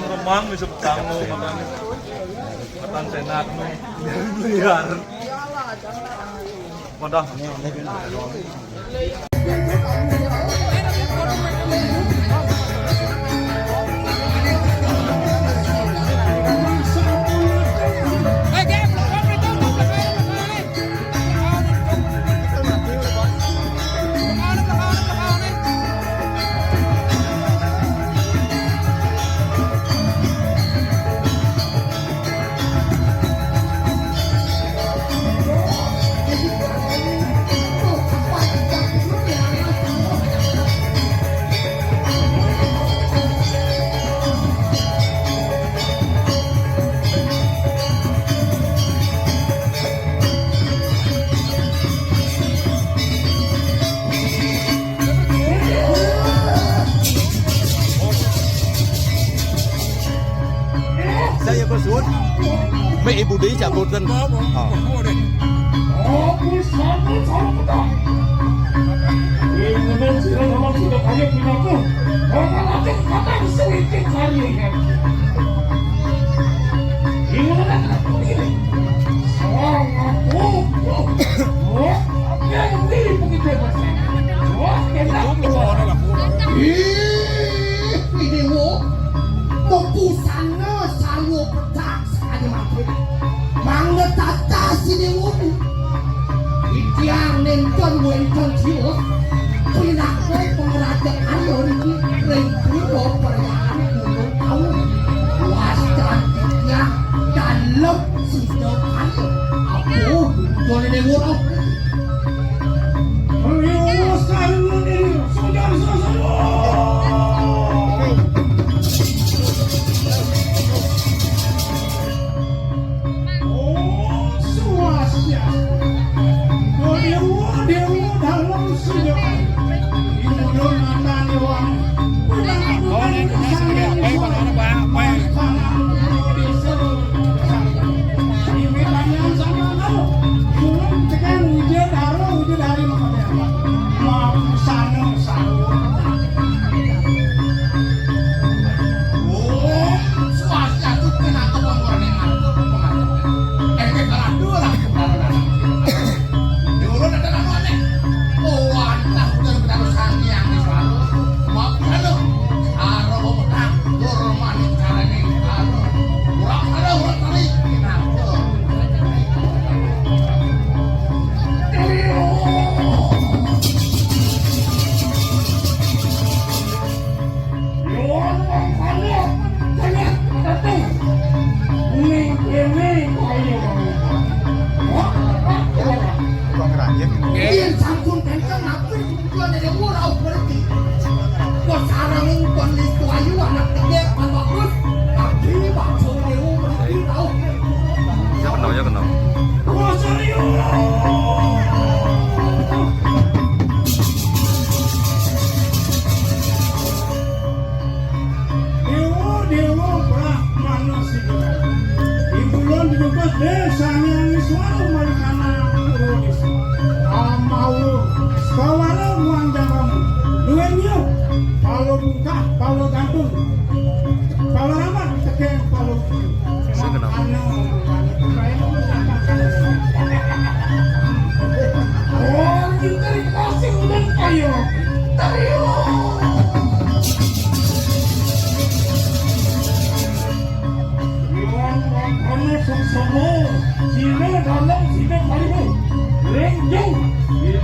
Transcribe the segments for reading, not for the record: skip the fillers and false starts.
Remang bisa kamu makan makan senat liar. Wadah. Saya bersuut, mấy ibu đi chả một dân. Yang nonton wonton jiwa pinake pengerajaan iki ribu perayaan gunung tahu wasatnya dalam sidokan aku boleh ngurus Morning. Paulo buka, Paulo gantung. Paulo apa? Tekan Paulo. Oh, kita dikasih udah ayo. Tayo. Kamu semua sini dalam sini kali renjung itu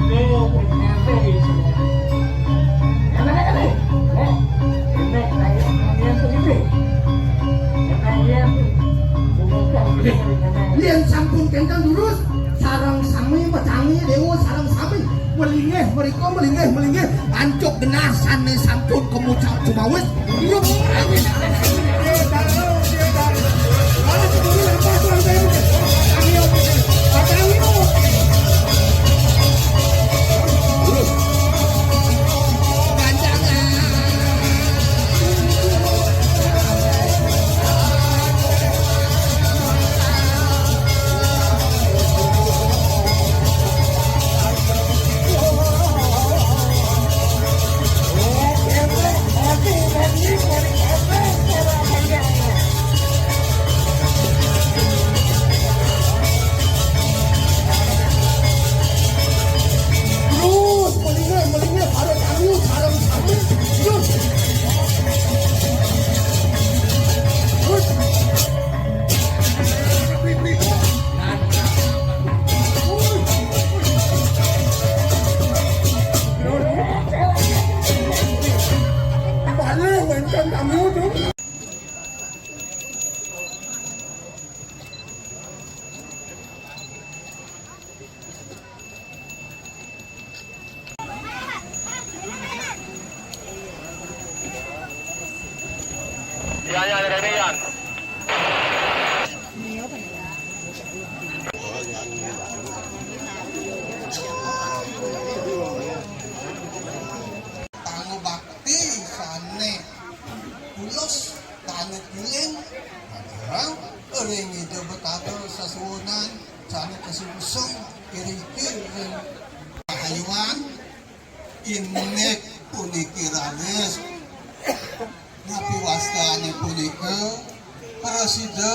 berpengaruh itu. Mana? Oh, ini kalian begitu. Kalian Lian sampun kengkang lurus sarang sami pecangi dewa sarang sami melingeh ancuk genah sane sampun kemucap cumawis yuk Tango bakti sane pulos tango giling padahal ering itu betado sasunan sane kesusung kiri-kiri hayuan inek puniki ranes napi wastane punika parasida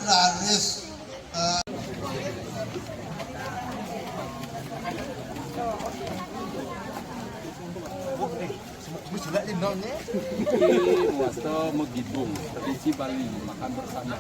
ranes Wasto Megibung, tradisi Bali, makan bersama.